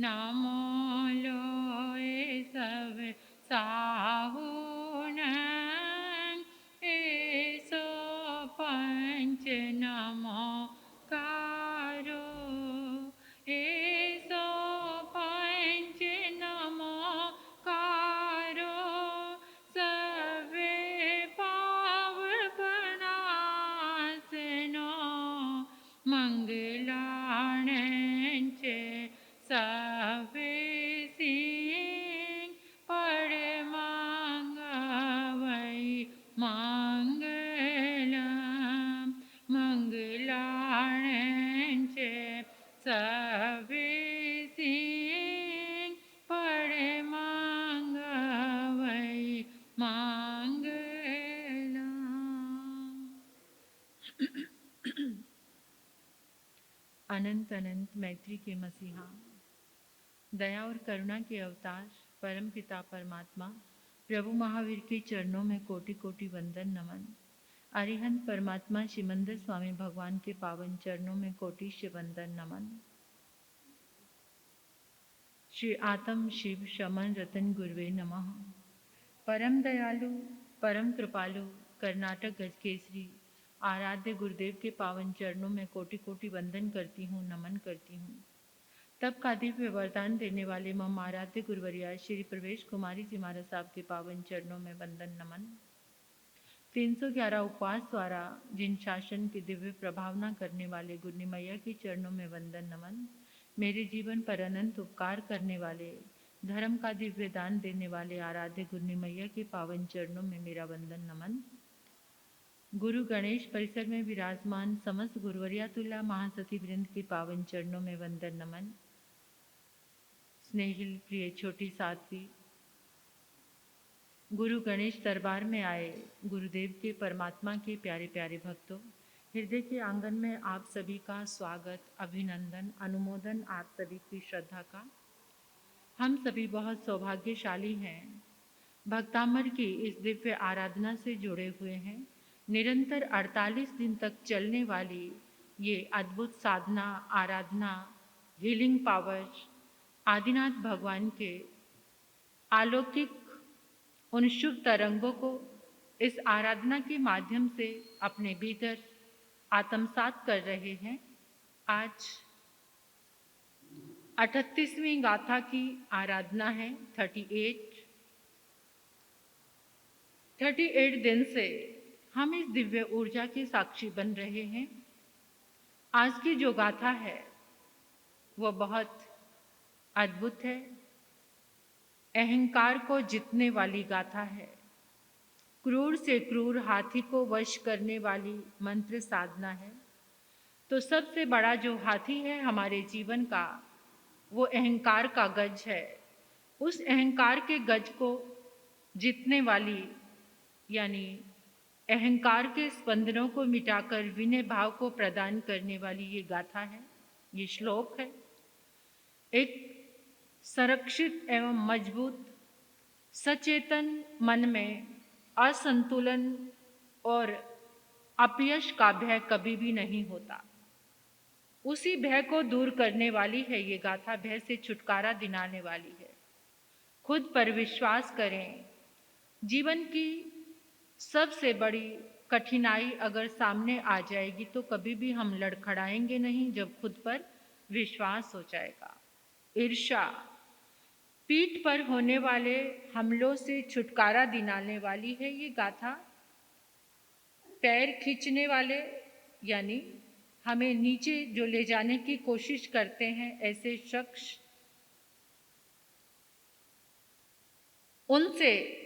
नमो लोए सब साहुन ऐसो पंच नमो कारो ऐसो पंच नमो कारो सवे पाव बनासनो मंगलाणंच सवे सिंह पड़े मांगवै मंगलम मंगलाणंच सवे सिंह पड़े मांगवै मंगलम। अनंत अनंत मैत्री के मसीहा, दया और करुणा के अवतार परम पिता परमात्मा प्रभु महावीर के चरणों में कोटि कोटि वंदन नमन। अरिहंत परमात्मा शिमंदर स्वामी भगवान के पावन चरणों में कोटि वंदन नमन। श्री आत्म शिव शमन रतन गुरुवे नमः। परम दयालु परम कृपालु कर्नाटक गजकेसरी आराध्य गुरुदेव के पावन चरणों में कोटि कोटि वंदन करती हूँ, नमन करती हूँ। तब का दिव्य वरदान देने वाले मम आराध्य गुरुवरिया श्री प्रवेश कुमारी जी महाराज साहब के पावन चरणों में वंदन नमन। 311 उपवास द्वारा जिन शासन की दिव्य प्रभावना करने वाले गुरनी मैया के चरणों में वंदन नमन। मेरे जीवन पर अनंत उपकार करने वाले धर्म का दिव्य दान देने वाले आराध्य गुरनी मैया के पावन चरणों में मेरा वंदन नमन। गुरु गणेश परिसर में विराजमान समस्त गुरुवरियातुल्ला महासती वृंद के पावन चरणों में वंदन नमन। स्नेहिल प्रिय छोटी साध्वी, गुरु गणेश दरबार में आए गुरुदेव के परमात्मा के प्यारे प्यारे भक्तों, हृदय के आंगन में आप सभी का स्वागत, अभिनंदन, अनुमोदन आप सभी की श्रद्धा का। हम सभी बहुत सौभाग्यशाली हैं, भक्तामर की इस दिव्य आराधना से जुड़े हुए हैं। निरंतर 48 दिन तक चलने वाली ये अद्भुत साधना, आराधना, हीलिंग पावर आदिनाथ भगवान के अलौकिक उन शुभ तरंगों को इस आराधना के माध्यम से अपने भीतर आत्मसात कर रहे हैं। आज 38वीं गाथा की आराधना है। 38 दिन से हम इस दिव्य ऊर्जा के साक्षी बन रहे हैं। आज की जो गाथा है वो बहुत अद्भुत है, अहंकार को जीतने वाली गाथा है। क्रूर से क्रूर हाथी को वश करने वाली मंत्र साधना है। तो सबसे बड़ा जो हाथी है हमारे जीवन का, वो अहंकार का गज है। उस अहंकार के गज को जीतने वाली, यानी अहंकार के स्पंदनों को मिटाकर विनय भाव को प्रदान करने वाली ये गाथा है, ये श्लोक है। एक संरक्षित एवं मजबूत सचेतन मन में असंतुलन और अपयश का भय कभी भी नहीं होता। उसी भय को दूर करने वाली है ये गाथा, भय से छुटकारा दिलाने वाली है। खुद पर विश्वास करें। जीवन की सबसे बड़ी कठिनाई अगर सामने आ जाएगी तो कभी भी हम लड़खड़ाएंगे नहीं जब खुद पर विश्वास हो जाएगा। ईर्ष्या, पीठ पर होने वाले हमलों से छुटकारा दिलाने वाली है ये गाथा। पैर खींचने वाले, यानी हमें नीचे जो ले जाने की कोशिश करते हैं ऐसे शख्स, उनसे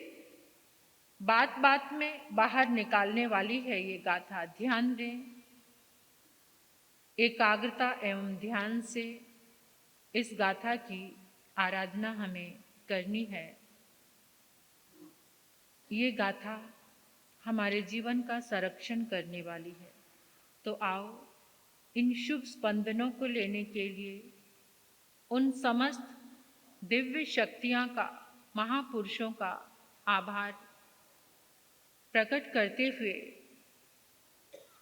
बात बात में बाहर निकालने वाली है ये गाथा। ध्यान दें, एकाग्रता एवं ध्यान से इस गाथा की आराधना हमें करनी है। ये गाथा हमारे जीवन का संरक्षण करने वाली है। तो आओ इन शुभ स्पंदनों को लेने के लिए उन समस्त दिव्य शक्तियां का, महापुरुषों का आभार प्रकट करते हुए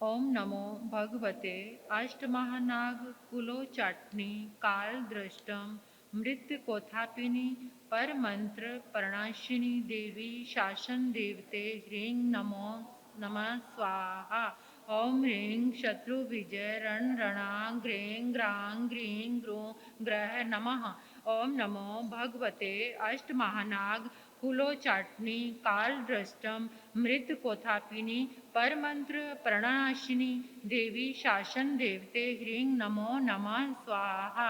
ओम नमो भगवते अष्टमहानाग कुलोचाटनी काल दृष्टम मृत्यु कोथापिनी पर मंत्र प्रणाशिनी देवी शासन देवते ह्रीं नमो नमः स्वाहा। ओम ह्रीं शत्रु विजय रण रणा ग्रीं ग्रां ग्रीं ग्रूं ग्रह नमः। ओम नमो भगवते अष्टमहानाग कुलोचाटनी काल दृष्टम मृत कोथापिनी परमंत्र प्रणनाशिनी देवी शासन देवते ह्रीं नमो नमः स्वाहा।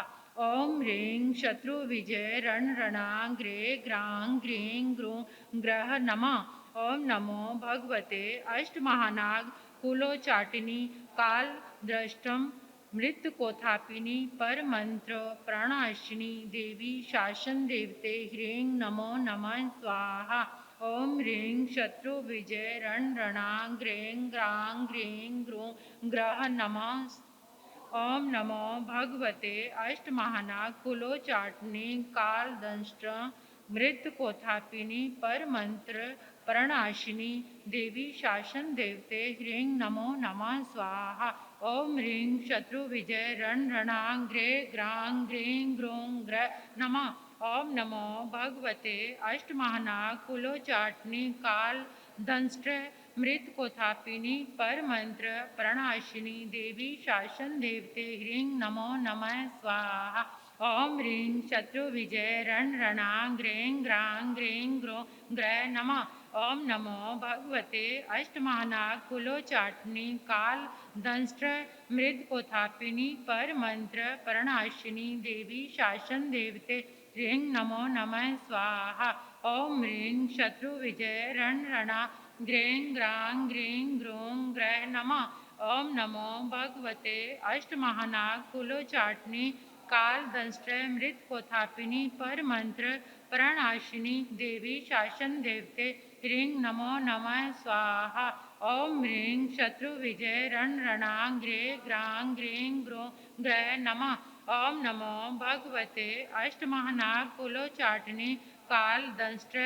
ओम ह्रीं शत्रु विजय रण रणा ग्रे ग्रां ग्रीं ग्रूं ग्रह नमः। ओम नमो भगवते अष्टमहानाग कुलोचाटिनी काल दृष्टम मृत कोथापिनी पर मंत्र प्राणाशिनी देवी शासन देवते ह्रीं नमो नमः स्वाहा। ओम ह्रीं शत्रु विजय रण रणा ग्रीं ग्रां ग्रीं ग्रूं ग्रह नमः। ओम नमो भगवते अष्टमहानाग कुलोचाटनी काल दंष्ट मृत कोथापिनी पर मंत्र प्रणाशिनी देवी शासन देवते ह्रीं नमो नमः स्वाहा। ओम ह्रीं शत्रु विजय रण रणा ग्रे ग्रां ग्रीं ग्रूं ग्रह नमः। ओम नमो भगवते अष्टमहानाग कुलोचाटनी काल दंष्ट मृत कोथापिनी पर मंत्र प्रणनाशिनी देवी शासन देवते ह्रीं नमो नमः स्वाहा। ओम ह्रीं शत्रु विजय रण रणा ग्रीं ग्रां ग्रीं ग्रूं ग्रह नमः। ओम नमो भगवते अष्टमहानाग कुलोचाटनी काल दंष्ट मृत कोथापिनी पर मंत्र प्रणनाशिनी देवी शासन देवते ह्रीं नमो नमः स्वाहा। ओम ह्रीं शत्रु विजय रण रणा ग्रीं ग्रां ग्रीं ग्रूं ग्रह नमः। ओम नमो भगवते अष्टमहानाग कुलोचाटनी काल दंष्ट मृत कोथापिनी पर मंत्र प्रणनाशिनी देवी शासन देवते ह्रीं नमो नमः स्वाहा। ओम ह्रीं शत्रु विजय रण रणा ग्रे ग्रां ग्रीं ग्रूं ग्रह नमः। ओम नमो भगवते अष्टमहानाग कुलोचाटनी काल दंष्ट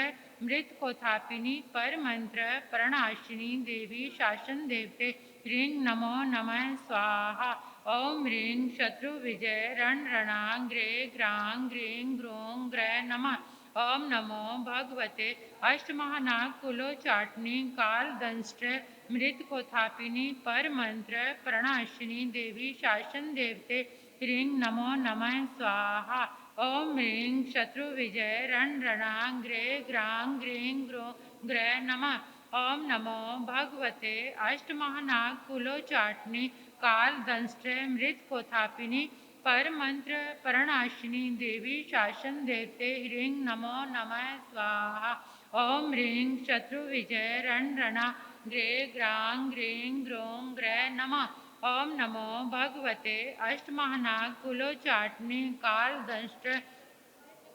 मृत कोथापिनी पर मंत्र प्रणनाशिनी देवी शासन देवते ह्रीं नमो नमः स्वाहा। ओम ह्रीं शत्रु विजय रण रणा ग्रे ग्रां ग्रीं ग्रूं ग्रह नमः। ओम नमो भगवते अष्टमहानाग कुलोचाटनी काल दंष्ट मृत कोथापिनी पर मंत्र प्रणनाशिनी देवी शासन देवते ह्रीं नमो नमः स्वाहा। ओम ह्रीं शत्रु विजय रण रणा ग्रे ग्रां ग्रीं ग्रूं ग्रह नमः। ओम नमो भगवते अष्टमहानाग कुलोचाटनी काल दंष्ट मृत कोथापिनी पर मंत्र प्रणनाशिनी देवी शासन देवते ह्रीं नमो नमः स्वाहा। ओम ह्रीं शत्रु विजय रण रणा ग्रे ग्रां ग्रीं ग्रूं ग्रह नमः। ओम नमो भगवते अष्टमहानाग कुलोचाटनी काल दंष्ट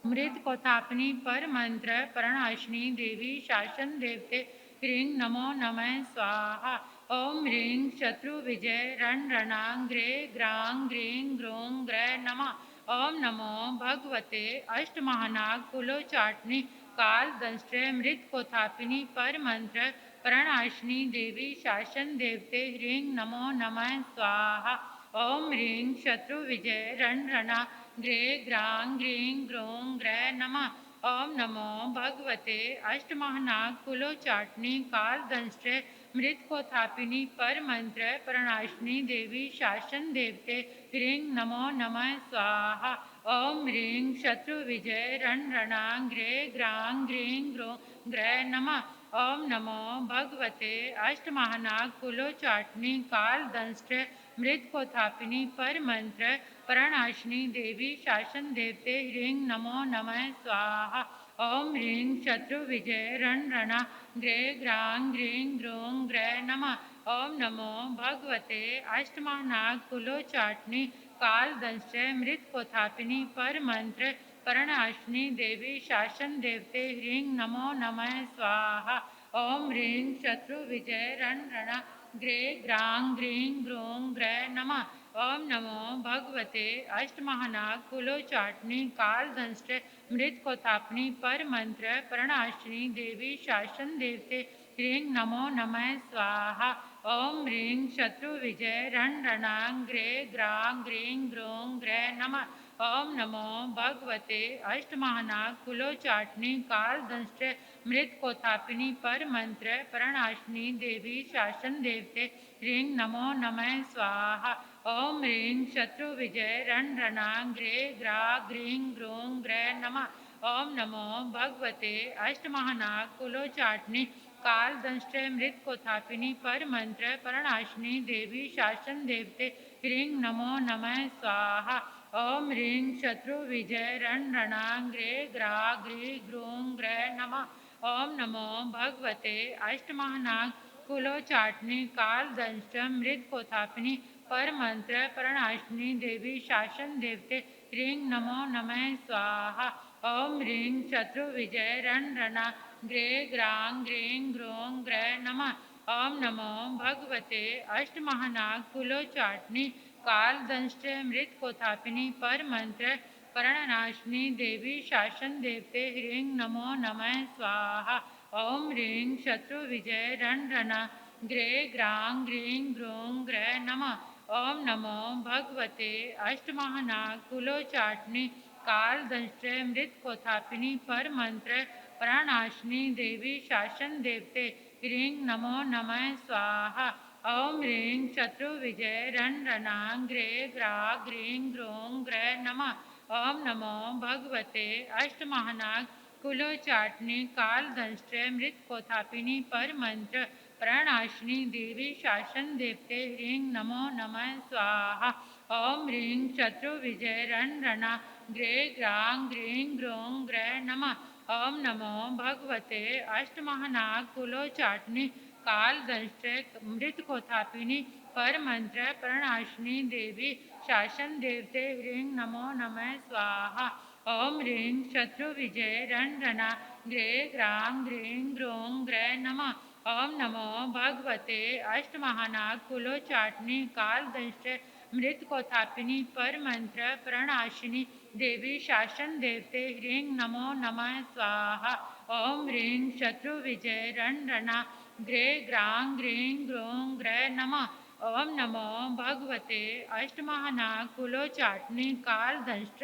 मृत कोथापिनी पर मंत्र प्रणनाशिनी देवी शासन देवते ह्रीं नमो नमः स्वाहा। ओम ह्रीं शत्रु विजय रण रणा ग्रे ग्रां ग्रीं ग्रूं ग्रह नमः। ओम नमो भगवते अष्टमहानाग कुलोचाटनी काल दंष्ट मृत कोथापिनी पर मंत्र प्रणनाशिनी देवी शासन देवते ह्रीं नमो नमः स्वाहा। ओम ह्रीं शत्रु विजय रण रणा ग्रे ग्रां ग्रीं ग्रूं ग्रह नमः। ओम नमो भगवते अष्टमहानाग कुलोचाटनी काल दंष्ट मृत कोथापिनी पर मंत्र प्रणनाशिनी देवी शासन देवते ह्रीं नमो नमः स्वाहा। ओम ह्रीं शत्रु विजय रण रणा ग्रे ग्रां ग्रीं ग्रूं ग्रह नमः। ओम नमो भगवते अष्टमहानाग कुलोचाटनी काल दंष्ट मृत कोथापिनी पर मंत्र प्रणनाशिनी देवी शासन देवते ह्रीं नमो नमः स्वाहा। ओम ह्रीं शत्रु विजय रण रणा ग्रे ग्रां ग्रीं ग्रूं ग्रह नमः। ओम नमो भगवते अष्टमहानाग कुलोचाटनी काल दंष्ट मृत कोथापिनी पर मंत्र प्रणनाशिनी देवी शासन देवते ह्रीं नमो नमः स्वाहा। ओम ह्रीं शत्रु विजय रण रणा ग्रे ग्रां ग्रीं ग्रूं ग्रह नमः। ओम नमो भगवते अष्टमहानाग कुलोचाटनी काल दंष्ट मृत कोतापनी पर मंत्र प्रणाशिनी देवी शासन देवते ह्रीं नमो नमः स्वाहा। ओम ह्रीं शत्रु विजय रण रणांग्रे ग्रां ग्रीं ग्रों ग्रे नमः। ओम नमो भगवते अष्टमहानाग कुलोचाटनी काल दंष्ट मृत कोतापिनी पर मंत्र प्रणाशिनी देवी शासन देवते ह्रीं नमो नमः स्वाहा। ओम ह्रीं शत्रु विजय रण रणांग्रे ग्रा ग्रीं ग्रों ग्रे नमः। ओम नमो भगवते अष्टमहानाग कुलोचाटनी काल दंष्ट मृत कोथापिनी पर मंत्र प्रणाशिनी देवी शासन देवते ह्रीं नमो नमः स्वाहा। ओम ह्रीं शत्रु विजय रण रणांग्रे ग्रा ग्री ग्रों ग्रे नमः। ओम नमो भगवते अष्टमहानाग कुलोचाटनी काल दंष्ट मृत कोथापिनी पर मंत्र प्रणाशिनी देवी शासन देवते ह्रीं नमो नमः स्वाहा। ओम ह्रीं शत्रु विजय रण रणा ग्रे ग्रां ग्रीं ग्रों ग्रे नमः। ओम नमो भगवते अष्टमहानाग कुलोचाटनी काल दंष्ट मृत कोथापिनी पर मंत्र प्रणनाशिनी देवी शासन देवते ह्रीं नमो नमः स्वाहा। ओम ह्रीं शत्रु विजय रण रणा ग्रे ग्रां ग्रीं ग्रों ग्रे नमः। ओम नमो भगवते अष्टमहानाग कुलोचाटनी काल दंष्ट मृत कोथापिनी पर मंत्र प्राणाशिनी देवी शासन देवते ह्रीं नमो नमः स्वाहा। ओम ह्रीं शत्रु विजय रण रणांग्रे ग्रा ग्रीं ग्रों ग्रे नमः। ओम नमो भगवते अष्टमहानाग कुलोचाटनी काल दंष्ट मृत कोथापिनी पर मंत्र प्रणाशिनी देवी शासन देवते ह्रीं नमो नमः स्वाहा। ओम ह्रीं शत्रु विजय रण रणा ग्रे ग्रां ग्रीं ग्रों ग्रे नमः। ओम नमो भगवते अष्टमहानाग कुलोचाटनी काल दंष्ट मृत कोथापिनी पर मंत्र प्रणाशिनी देवी शासन देवते ह्रीं नमो नमः स्वाहा। ओम ह्रीं शत्रु विजय रण रणा ग्रे ग्रां ग्रीं ग्रों ग्रे नमः। ओम नमो भगवते अष्टमहानाग कुलोचाटनी काल दंष्ट मृत कोथापिनी पर मंत्र प्रणाशिनी देवी शासन देवते ह्रीं नमो नमः स्वाहा। ओम ह्रीं शत्रु विजय रण रणा ग्रे ग्रां ग्रीं ग्रों ग्रे नमः। ओम नमो भगवते अष्टमहानाग कुलोचाटनी काल दंष्ट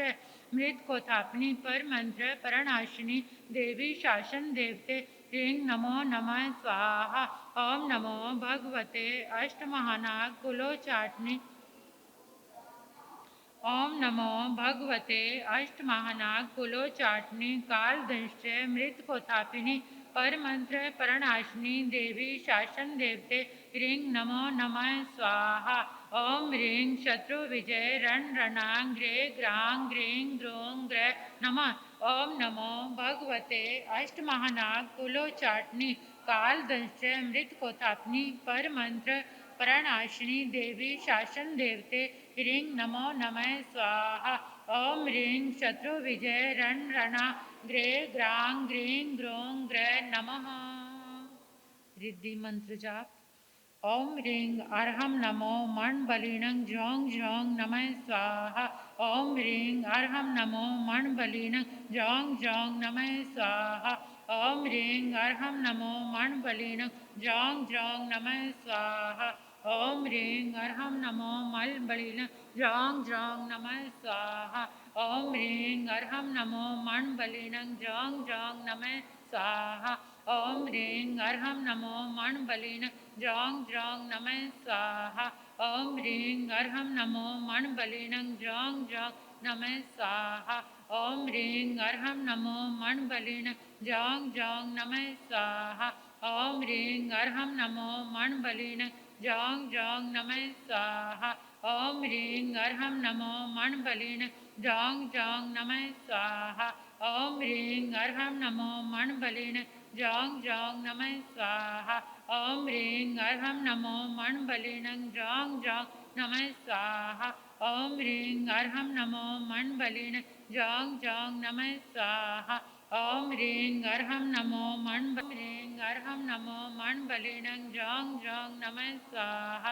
मृत कोथापिनी पर मंत्र प्रणाशिनी देवी शासन देवते ह्रीं नमो नमः स्वाहा। ओम नमो भगवते अष्टमहानाग कुलोचाटनी ओम नमो भगवते अष्टमहानाग कुलोचाटनी काल दंष्ट मृत कोथापिनी पर मंत्र प्रणाशिनी देवी शासन देवते ह्रीं नमो नमः स्वाहा। ओम ह्रीं शत्रु विजय रण रणांग्रे ग्रां ग्रीं ग्रों ग्रे नमः। ओम नमो भगवते अष्टमहानाग कुलोचाटनी काल दंष्ट मृत कोथापिनी पर मंत्र प्रणाशिनी देवी शासन देवते ह्रीं नमो नमः स्वाहा। ओम ह्रीं शत्रु विजय रण रणा ग्रे ग्रां ग्रीं ग्रों ग्रे नमः। रिद्धि मंत्र जाप। ओम ह्रीं अर्हं नमो मण बलिनं ज्यों ज्यों नमः स्वाहा। ओम ह्रीं अर्हं नमो मण बलिनं ज्यों ज्यों नमः स्वाहा। ओम ह्रीं अर्हं नमो मण बलिनं ज्यों ज्यों नमः स्वाहा। ओम ह्रीं अर्हं नमो मल बलिनं ज्यों ज्यों नमः स्वाहा। ओम ह्रीं अर्हं नमो मण बलिनं ज्यों ज्यों नमः स्वाहा। ओम ह्रीं अर्हं नमो मण बलिनं ज्यों ज्यों नमः स्वाहा। ओम ह्रीं अर्हं नमो मण बलिनं ज्यों ज्यों नमः स्वाहा। ओम ह्रीं अर्हं नमो मण बलिनं ज्यों ज्यों नमः स्वाहा। ओम ह्रीं अर्हं नमो मण बलिनं ज्यों ज्यों नमः स्वाहा। ओम ह्रीं अर्हं नमो मण बलिनं ज्यों ज्यों नमः स्वाहा। ओम ह्रीं अर्हं नमो मण बलिनं ज्यों ज्यों नमः स्वाहा। ओम ह्रीं अर्हं नमो मण बलिनं ज्यों ज्यों नमः स्वाहा। ओम ह्रीं अर्हं नमो मण बलिनं ज्यों ज्यों नमः स्वाहा। ओम ह्रीं अर्हं नमो मण ह्रीं अर्हं नमो मण बलिनं ज्यों ज्यों नमः स्वाहा।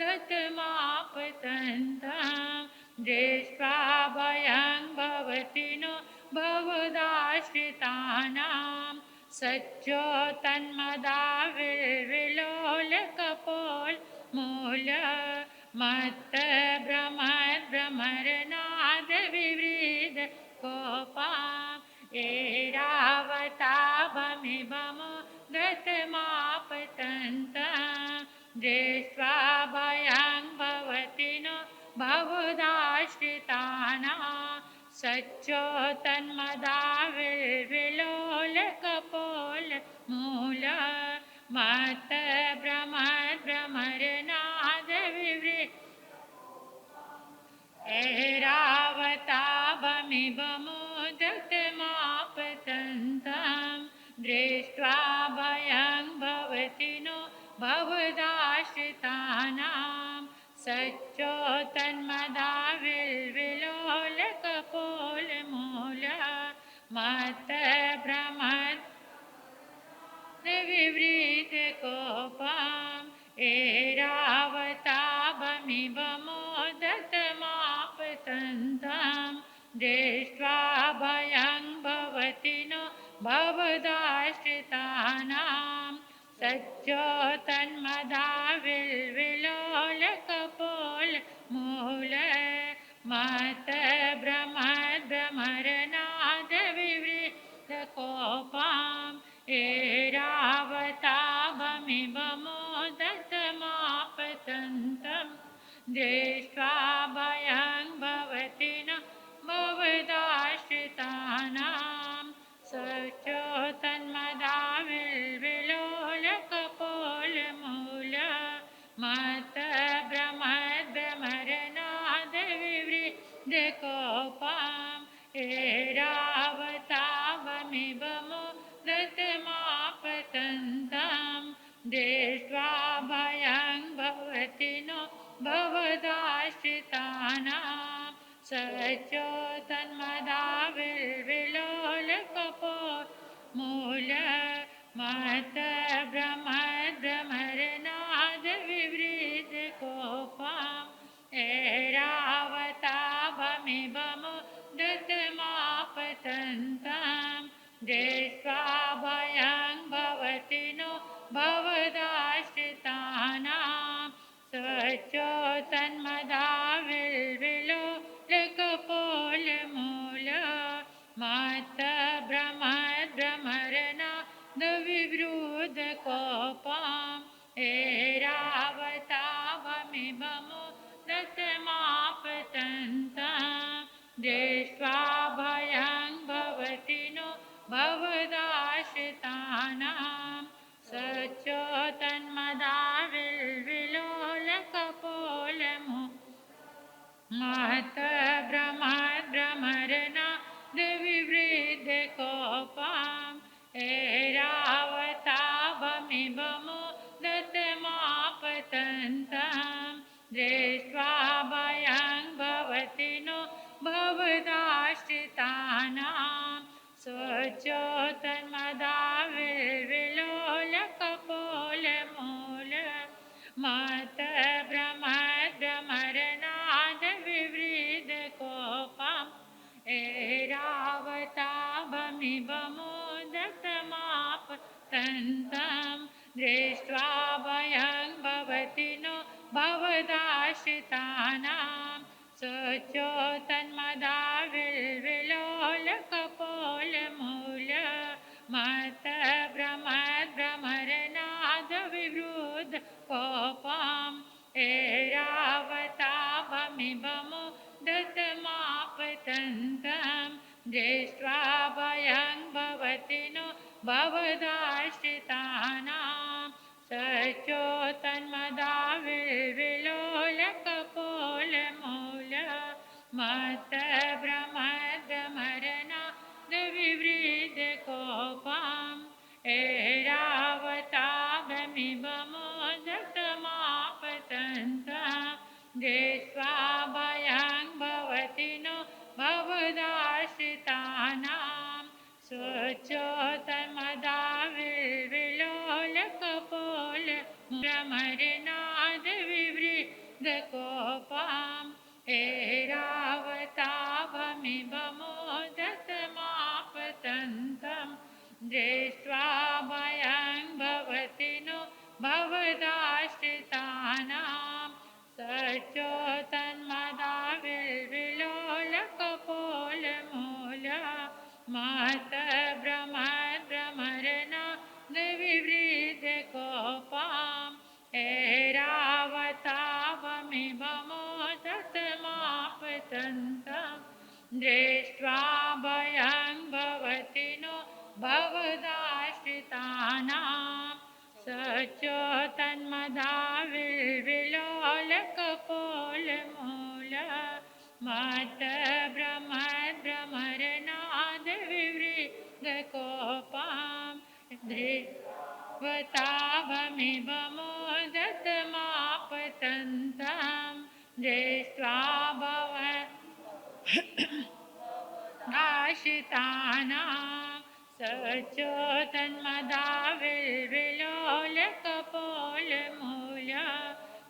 दत्तमापतन्तं दृष्ट्वा भयं भवति नो बहुदाश्रितानां सच्चो तन्मदाविर्विलोलकपोल्मूल मत्त भ्रमद्भ्रमरनादविवृद कोपाम् एरावताभमिभमुदतमापतन्तं दृष्ट्वा भयं भवति नो बहुदाश्रितानां सच्चो तन्मदाविर्विलोलकपोल्मूल मत्त भ्रमद्भ्रमरनादविवृद ऐरावताभमिभमुदतमापतन्तं दृष्ट्वा भयं भवति नो बहुदाश्रितानां सच्चो तन्मदाविर्विलोलकपोल्मूल मत्त भ्रमद्विवृद कोपाम् ऐरावताभमिभमुदतमापतन्तं दृष्ट्वा भयं भवति नो बहुदाश्रितानां सच्चो तन्मदाविर्विलोलकपोल्मूल मत्त भ्रमद्भ्रमरनादविवृद कोपाम् ऐरावताभमिभमुदतमापतन्तं दृष्ट्वा भयं भवति नो बहुदाश्रितानां सच्चो तन्मदाविर्विलोलकपोल्मूल मत्त भ्रमद्भ्रमरनादविवृद कोपाम् ऐरावताभमिभमुदतमापतन्तं दृष्ट्वा भयं भवति नो बहुदाश्रितानां सच्चो तन्मदाविर्विलोलकपोल्मूल मत्त भ्रमद्भ्रमरनादविवृद कोपाम् ऐरावताभमिभमुदतमापतन्तं दृष्ट्वा भयं भवति नो बहुदाश्रितानां सच्चो तन्मदाविर्विलोलकपोल्मूल मत्त भ्रमद्भ्रमरनादविवृद कोपाम् ऐरावताभमिभमुदतमापतन्तं दृष्ट्वा भयं भवति नो बहुदाश्रितानां सच्चो तन्मदाविर्विलोलकपोल्मूल मत्त भ्रमद्भ्रमरनादविवृद कोपाम् ऐरावताभमिभमुदतमापतन्तं दृष्ट्वा भयं भवति नो बहुदाश्रितानां सच्चो तन्मदाविर्विलोलकपोल्मूल मत्त भ्रमद्भ्रमरनादविवृद कोपाम् ऐरावताभमिभमुदतमापतन्तं दृष्ट्वा भयं भवति नो बहुदाश्रितानां सच्चो तन्मदाविर्विलोलकपोल्मूल मत्त भ्रमद्भ्रमरनादविवृद कोपाम् ऐरावताभमिभमुदतमापतन्तं दृष्ट्वा भयं भवति नो बहुदाश्रितानां सच्चो तन्मदाविर्विलोलकपोल्मूल मत्त भ्रमद्भ्रमरनादविवृद कोपाम् ऐरावताभमिभमुदतमापतन्तं दृष्ट्वा भयं भवति नो बहुदाश्रितानां सच्चो तन्मदाविर्विलोलकपोल्मूल भ्रमरनादविवृद ऐरावताभमिवमोदतमापतन्तं दृष्ट्वा भयं भवति नो भवदाश्रितानां सच्चोतन्मदाविर्विलोलकपोलमूल मातभ्रमद्भ्रमरनादविवृद्धकोपाम् ऐरावतावमिवमोदतमापतन्तं दृष्ट्वा भयं भवति नो भवदाश्रितानां सच्चोतन्मदाविर्विलोलकपोलमूल मातभ्रमद्भ्रमरनादविवृद्धकोपां दृष्ट्वाभमिवमोदतमापतन्तं दृष्ट्वा भवदाश्रितानां सच्चोतन्मदाविर्विलोलकपोलमूल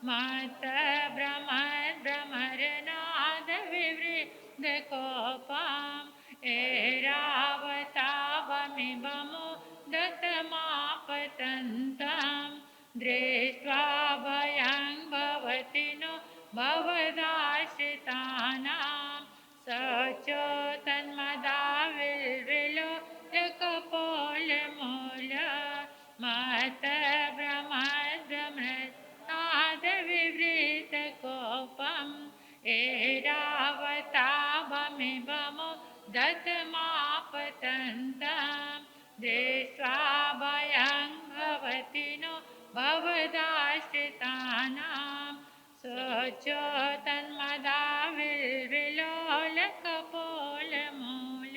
मातभ्रमद्भ्रमरनादविवृद्धकोपाम् ऐरावतावमिवमोदतमापतन्तं दृष्ट्वा भयं भवति नो भवदाश्रितानां सच्चोतन्मदाविर्विलोलकपोलमूल मातभ्रमद्भ्रमरनादविवृद्धकोपम् ऐरावतावमिवमोदतमापतन्तं दृष्ट्वा भयं भवति नो भवदाश्रितानां सच्चोतन्मदाविर्विलोलकपोलमूल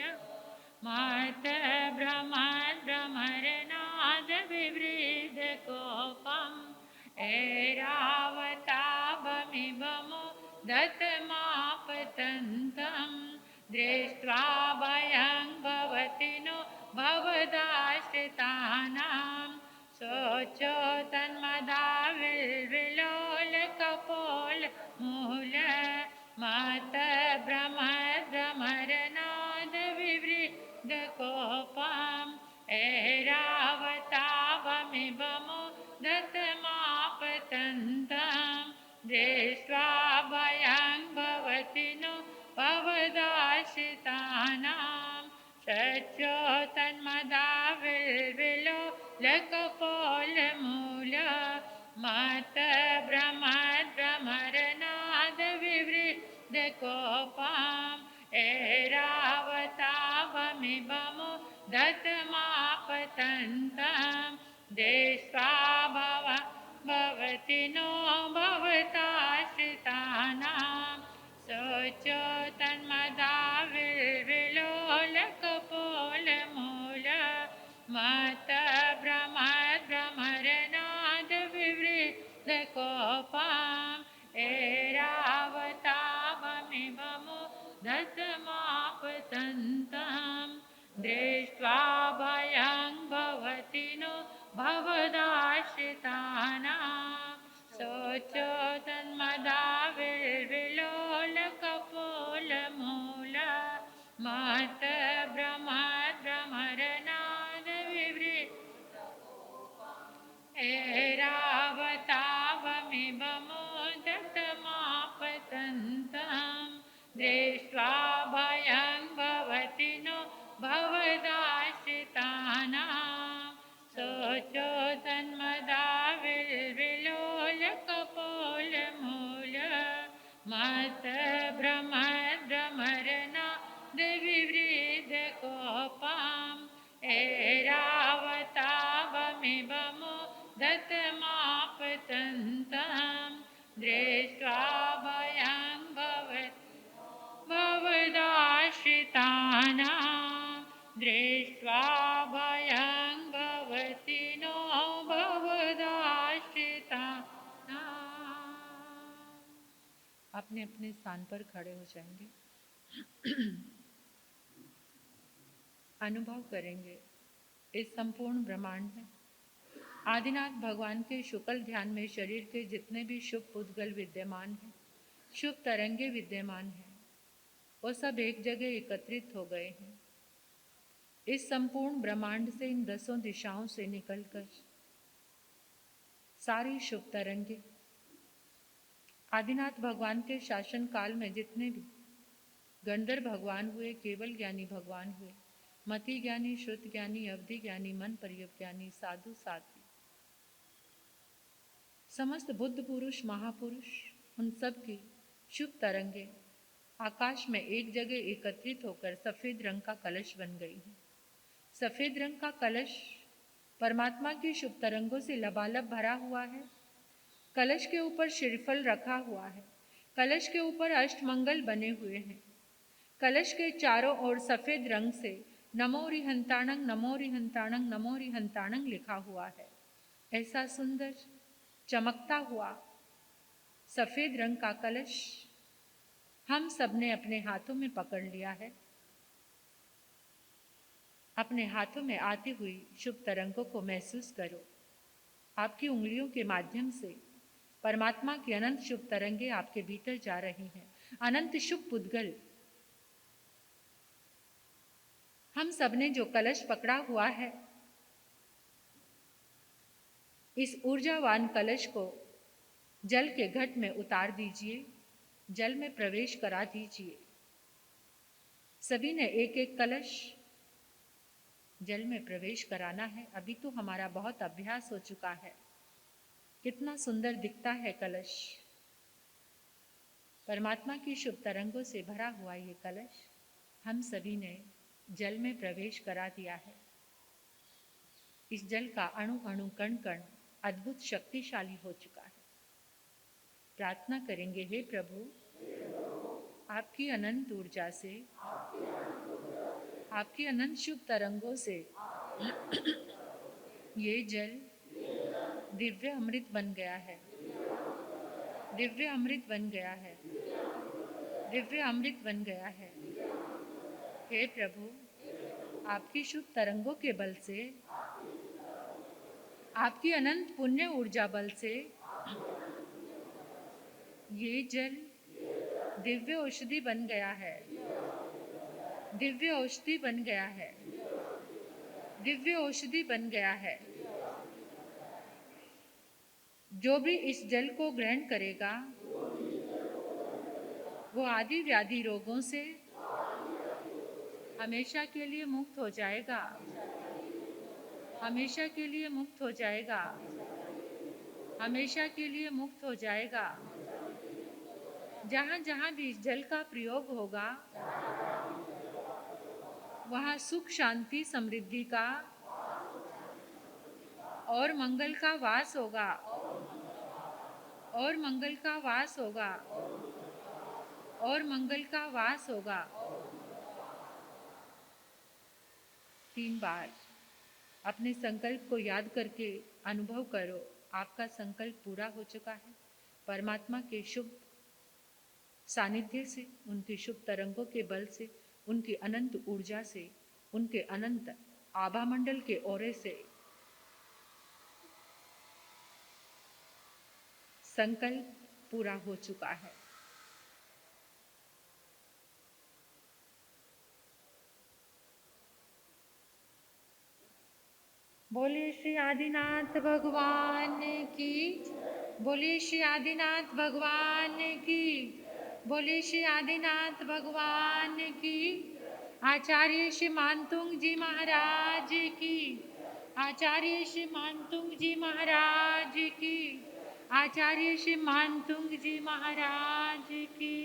मातभ्रमद्भ्रमरनादविवृद्धकोपम् ऐरावतावमिवमोदतमापतन्तं दृष्ट्वा भयं भवति नो भवदाश्रितानां सच्चोतन्मदाविर्विलोलकपोलमूल मातभ्रमद्भ्रमरनादविवृद्धकोपाम् ऐरावतावमिवमोदतमापतन्तं दृष्ट्वा भयं भवति नो भवदाश्रितानां सच्चोतन्मदाविर्विलोलकपोलमूल मातभ्रमद्भ्रमरनादविवृद्धकोपाम् ऐरावतावमिवमोदतमापतन्तं दृष्ट्वा भवति नो भवदाश्रितानां सच्चोतन्मदाविर्विलोलकपोलमूल मातभ्रमद्भ्रमरनादविवृद्धकोपाम् ऐरावतावमिवमोदतमापतन्तं दृष्ट्वा भयं भवति नो भवदाश्रितानां सच्चोतन्मदाविर्विलोलकपोलमूल मातभ्रमद्भ्रमरनादविवृद्धकोपाम् ऐरावतावमिवमोदतमापतन्तं दृष्ट्वा भयं भवति नो भवदाश्रितानां सच्चोतन्मदाविर्विलोलकपोलमूल मातभ्रमद्भ्रमरनादविवृद्धकोपाम् ऐरावतावमिवमोदतमापतन्तं दृष्ट्वा भयं भवदाश्रितानां दृष्ट्वा भयं भवति नो भवदाश्रितानां। अपने अपने स्थान पर खड़े हो जाएंगे। अनुभव करेंगे इस संपूर्ण ब्रह्मांड में आदिनाथ भगवान के शुक्ल ध्यान में शरीर के जितने भी शुभ पुद्गल विद्यमान हैं शुभ तरंगे विद्यमान हैं, वो सब एक जगह एकत्रित हो गए हैं। इस संपूर्ण ब्रह्मांड से, इन 10 दिशाओं से निकलकर सारी शुभ तरंगे आदिनाथ भगवान के शासन काल में जितने भी गंधर्व भगवान हुए, केवल ज्ञानी भगवान हुए, मति ज्ञानी, श्रुत ज्ञानी, अवधि ज्ञानी, मन पर्यव ज्ञानी, साधु साध्वी, समस्त बुद्ध पुरुष, महापुरुष, उन सब की शुभ तरंगे आकाश में एक जगह एकत्रित होकर सफेद रंग का कलश बन गई है। सफेद रंग का कलश परमात्मा की शुभ तरंगों से लबालब भरा हुआ है। कलश के ऊपर श्रीफल रखा हुआ है। कलश के ऊपर अष्टमंगल बने हुए हैं। कलश के चारों ओर सफेद रंग से नमो रिहंताणंग, नमो रिहंताणंग, नमो रिहंताणंग लिखा हुआ है। ऐसा सुंदर चमकता हुआ सफेद रंग का कलश हम सबने अपने हाथों में पकड़ लिया है। अपने हाथों में आती हुई शुभ तरंगों को महसूस करो। आपकी उंगलियों के माध्यम से परमात्मा की अनंत शुभ तरंगे आपके भीतर जा रही हैं। अनंत शुभ पुद्गल हम सबने जो कलश पकड़ा हुआ है, इस ऊर्जावान कलश को जल के घट में उतार दीजिए, जल में प्रवेश करा दीजिए। सभी ने एक एक कलश जल में प्रवेश कराना है। अभी तो हमारा बहुत अभ्यास हो चुका है। कितना सुंदर दिखता है कलश। परमात्मा की शुभ तरंगों से भरा हुआ ये कलश हम सभी ने जल में प्रवेश करा दिया है। इस जल का अणु अणु कण कण अद्भुत शक्तिशाली हो चुका है। प्रार्थना करेंगे, हे प्रभु, आपकी अनंत ऊर्जा से, आपकी अनंत शुभ तरंगों से ये जल दिव्य अमृत बन गया है। दिव्य अमृत बन गया है। दिव्य अमृत बन गया है। हे प्रभु, आपकी शुभ तरंगों के बल से, आपकी अनंत पुण्य ऊर्जा बल से ये जल दिव्य औषधि बन गया है। दिव्य औषधि बन गया है। दिव्य औषधि बन गया है। जो भी इस जल को ग्रहण करेगा वो आदि व्याधि रोगों से हमेशा के लिए मुक्त हो जाएगा। हमेशा के लिए मुक्त हो जाएगा। हमेशा के लिए मुक्त हो जाएगा। जहाँ जहाँ भी इस जल का प्रयोग होगा वहाँ सुख, शांति, समृद्धि का और मंगल का वास होगा। और मंगल का वास होगा। और मंगल का वास होगा। 3 बार अपने संकल्प को याद करके अनुभव करो, आपका संकल्प पूरा हो चुका है। परमात्मा के शुभ सानिध्य से, उनकी शुभ तरंगों के बल से, उनकी अनंत ऊर्जा से, उनके अनंत आभा मंडल के ओरे से संकल्प पूरा हो चुका है। बोलिए श्री आदिनाथ भगवान की। बोलिए श्री आदिनाथ भगवान की। बोलिए श्री आदिनाथ भगवान की। आचार्य श्री मानतुंग जी महाराज की। आचार्य श्री मानतुंग जी महाराज की। आचार्य श्री मानतुंग जी महाराज की।